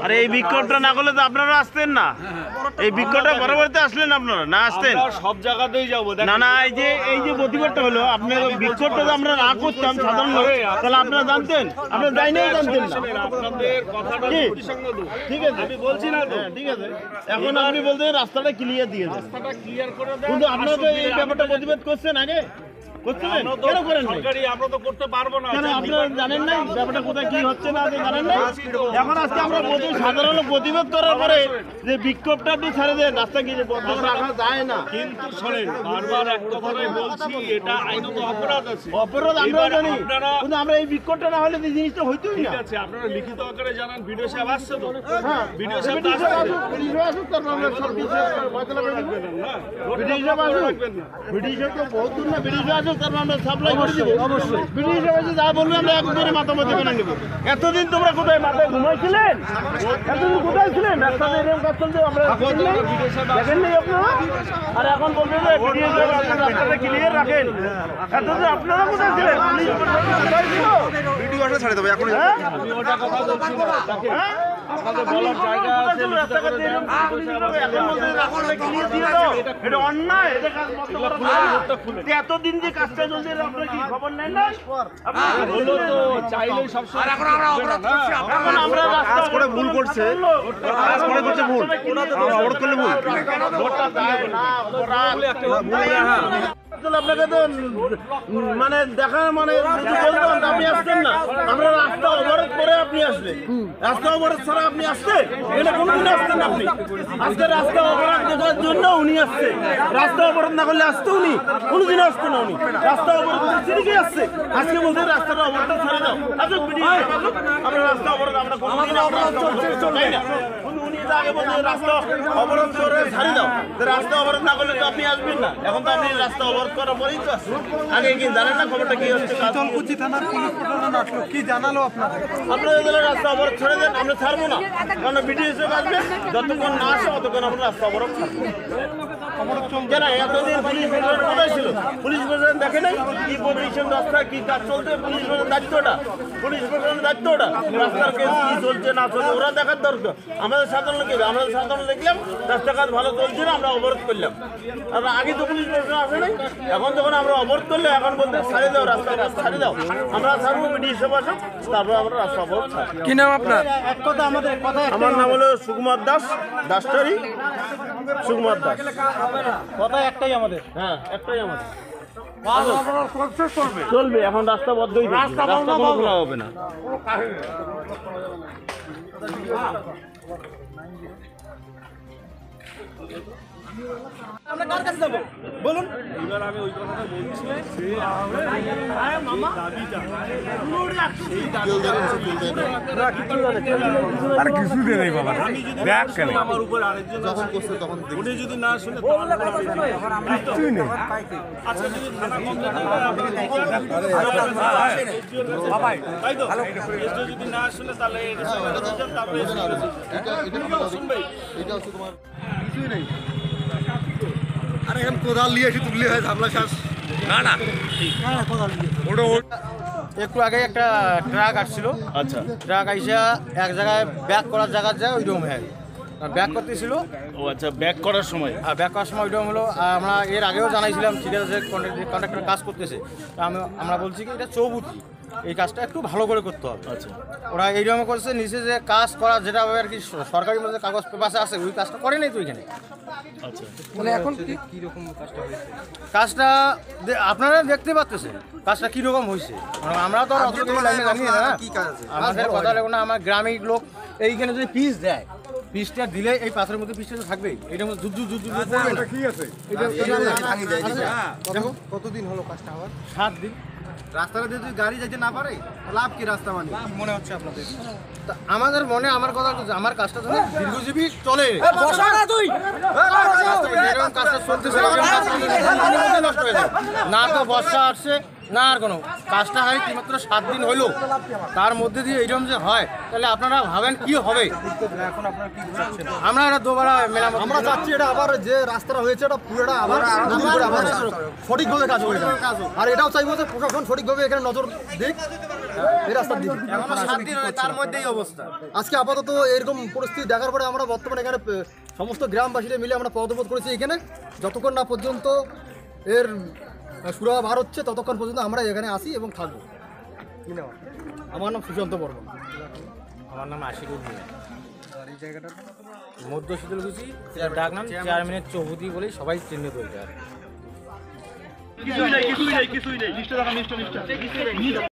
আরে এই বিক্ষোভটা না করলে তো আপনারা আসতেন না। এই বিক্ষোভটা পরবর্তীতে আসলেন আপনারা না আসতেন সব জায়গাতেই যাবো না না এই যে প্রতিবাদটা হলো আপনার বিক্ষোভটা তো আমরা না করতাম সাধারণ লোক তাহলে আপনারা জানতেন আপনারা যাইনিও জানতেন না আপনাদের কথাটা প্রতিসংগত ঠিক আছে আমি বলছি না তো ঠিক আছে এখন আপনি বলতে রাস্তাটা ক্লিয়ার দিয়ে দেন রাস্তাটা ক্লিয়ার করে দেন কিন্তু আপনারা তো এই ব্যাপারটা প্রতিবাদ করছেন আগে করছিলেন কেন করেন নাই সরকারি আমরা তো করতে পারবো না কেন আপনারা জানেন না ব্যাপারটা কোথায় কি হচ্ছে না আপনি জানেন না এখন আজকে আমরা সাধারণ প্রতিবাদ করার পরে যে বিক্ষোভটা আপনি ছেড়ে দেন রাস্তা কি বন্ধ রাখা যায় না কিন্তু শোনেন বারবার এক কথাই বলছি এটা আইনত অপরাধ আছে অপরাধ আমরা জানি আপনারা- কিন্তু আমরা এই বিক্ষোভটা না হলে এই জিনিসটা হইতোই ঠিক না আছে আপনারা লিখিত আকারে জানান ভিডিও সাহেব আসছে তো হ্যাঁ ভিডিও সাহেব ভিডিও সাহেব আসুক, ভিডিও আসুক, তারপর আমরা সব কিছু ফয়সালা করে দিব। না ভিডিও সাহেব আসুক, ভিডিও সাহেব তো বহুত দূর না, ভিডিও সাহেব আসুক, তারপর আমরা সাপ্লাই করে দিব। অবশ্যই ভিডিও সাহেব এসে যা বলবে আমরা একবারে মাথামতি করে নেব। এতদিন তোমরা কোথায় মাথায় ঘুমাইছিলেন? এতদিন কোথায় ছিলেন? রাস্তাতে এরকম কাজ চলছে আমরা দেখেন নাই আপনারা? আর এখন বলবে যে ভিডিও সাহেব আসুন, রাস্তাটা ক্লিয়ার রাখেন। এতদিন আপনারা কোথায় ছিলেন? পুলিশ প্রশাসন কোথায় ছিল? ভিডিও আসলে ছাড়ে দেবো এখন হ্যাঁ? আমি ওটা কথা বলছি না হ্যাঁ? আপনাদের বলার জায়গা আছে রাস্তাঘাটে এরকম পুলিশ ভাবে এখন বলতে রাস্তাটা ক্লিয়ার দিয়ে দাও। এটা অন্যায়, এটা কাজ বন্ধ করো না। যে এতদিন যে কাজটা চলছে এটা আপনারা কি খবর নেন না? হলো তো চাইলেই সব সময় এখন এখন আমরা রাস্তা কাজ করে ভুল করছে, কাজ করে করছে ভুল, অবরোধ করলে ভুল। ভোটটা দেয় না, আসলে আপনাকে তো মানে দেখা মানে যদি বলতাম যে আপনি আসতেন না, আমরা রাস্তা অবরোধ করে আপনি আসলেন, রাস্তা অবরোধ ছাড়া আপনি আসতেন? এটা কোনদিন আসতেন না আপনি। আজকে রাস্তা অবরোধ দেখার জন্য উনি আসছে, রাস্তা অবরোধ না করলে আসতো উনি, কোনোদিন আসতো না উনি। রাস্তা অবরোধ সিরিকে আসছে, আজকে বলতে রাস্তাটা অবরোধ ছেড়ে দাও, আসুক ভিডিও আসুক, আমরা রাস্তা অবরোধ আমরা কোনোদিন চাই না। উনি তো আগে বলতে রাস্তা অবরোধ করে ছাড়ি দাও, রাস্তা অবরোধ না করলে তো আপনি আসবেন না। এখন তো আপনি রাস্তা অবরোধ করার পরেই তো আসছেন। আগে কি জানেন না খবরটা কি হচ্ছে? শীতলকুচি থানার পুলিশ প্রশাসন আসলো, কি জানালো আপনাদের? আপনারা যদি রাস্তা অবরোধ ছেড়ে দেন আমরা ছাড়বো না, কারণ ভিডিও হিসেবে আসবে, যতক্ষণ না আসে ততক্ষণ আমরা রাস্তা অবরোধ ছাড়বো। কেন এতদিন পুলিশ প্রশাসন কোথায় ছিল? পুলিশ প্রশাসন দেখে নাই কি পজিশন রাস্তায় কি কাজ চলছে? পুলিশ প্রশাসন দায়িত্বটা, পুলিশ প্রশাসনের দায়িত্বটা রাস্তার কেস কি চলছে না চলছে ওরা দেখার দরকার। আমাদের সাধারণ লোক আমরা সাধারণ দেখলাম রাস্তা কাজ ভালো চলছে না, আমরা অবরোধ করলাম। আর আগে তো পুলিশ প্রশাসন আসে নাই, এখন যখন আমরা অবরোধ করলে এখন বলতে ছাড়ে দাও, রাস্তার কাজ ছাড়ে দাও, আমরা ছাড়বো ভিডিও হিসেবে আসুন, তারপর আমরা রাস্তা অবরোধ ছাড়বো। কি নাম আপনার? আমার নাম হলো সুকুমার দাস, দাসটারি সুকুমার দাস। কথা একটাই আমাদের। হ্যাঁ একটাই আমাদের চলবে, এখন রাস্তা বদ্ধই থাকবে, রাস্তা খোলা হবে না। আমরা কার কাছে যাবো বলুন? এবার আমি ওই কথাটা বলছি আর কিছু দে নেই বাবা, দেখ কেন আমার উপর আরেকজন যখন করছে তখন উনি যদি না শুনে কিছুই নেই। আচ্ছা যদি থানা তাই তো যদি না শুনে তাহলে শুনবে কিছুই নেই। আরে এখন কোদাল নিয়ে এসে তুললে হয় ঝামলা শ্বাস। না না ওটা একটু আগে একটা ট্রাক আসছিল, আচ্ছা ট্রাক আইসা এক জায়গায় ব্যাক করার জায়গা যায় ওইরকম হ্যাঁ ব্যাক করতেছিল। ও আচ্ছা ব্যাক করার সময় আর ব্যাক করার সময় ওইরকম হলো। আর আমরা এর আগেও জানাইছিলাম ঠিক আছে কন্ট্রাক্টর কাজ করতেছে, তা আমরা বলছি কি এটা চৌবুতি, এই কাজটা একটু ভালো করে করতে হবে। আচ্ছা ওরা এইরকম করছে নিচে যে কাজ করা যেটা আর কি সরকারি মধ্যে কাগজ পেপারে আছে ওই কাজটা করে নাই তো ওইখানে। আচ্ছা মানে এখন কীরকম কাজটা আপনারা দেখতে পাচ্ছেন কাজটা কীরকম হয়েছে। আমরা তো আর অত লাইনে জানি না, আমাদের কথা লাগবে না। আমার গ্রামের লোক এইখানে যদি পিস দেয়, পিসটা দিলে এই পাথরের মধ্যে পিসটা তো থাকবেই, এটার মধ্যে দুধ ঠিক আছে। কতদিন হলো কাজটা হওয়ার? 7 দিন। রাস্তাটা দিয়ে যদি গাড়ি যাইতে না পারে লাভ কি রাস্তা মানে মনে হচ্ছে আপনাদের? তা আমাদের মনে আমার কথা আমার কাজটা যেন দীর্ঘজীবী চলে। কাজটা চলতেছে না তো বর্ষা আসছে না আর কোনো কাজটা হয় কি মাত্র 7 দিন হলো, তার মধ্যে দিয়ে এইরকম যে হয়, তাহলে আপনারা ভাবেন কি হবে। এখন আপনারা কি চাচ্ছেন? আমরা এটা দুবারা মেরামত, আমরা চাচ্ছি এটা আবার যে রাস্তাটা হয়েছে এটা পুরোটা আবার নতুন করে আবার সঠিকভাবে কাজ করে যাবে। আর এটাও চাইবো যে প্রশাসন সঠিকভাবে এখানে নজর দিক, এই রাস্তার দিকে। এখনো 7 দিন হয়, তার মধ্যেই অবস্থা। আজকে আপাতত এরকম পরিস্থিতি দেখার পরে আমরা বর্তমানে এখানে সমস্ত গ্রামবাসীরা মিলে আমরা পদবোধ করেছি এখানে, যতক্ষণ না পর্যন্ত এর সুরা বার হচ্ছে ততক্ষণ পর্যন্ত আমরা এখানে আসি এবং থাকবো। আমার নাম সুশান্ত বর্মন। আমার নাম আশিকুর মিয়া। আর এই জায়গাটার মধ্য শীতলকুচি, ডাক নাম চেয়ারম্যানের চৌহদি বলেই সবাই চিহ্নিত হয়েছে। আর কিছুই নাই, কিছুই নাই, কিছুই নাই। লিস্টে দেখা, লিস্টে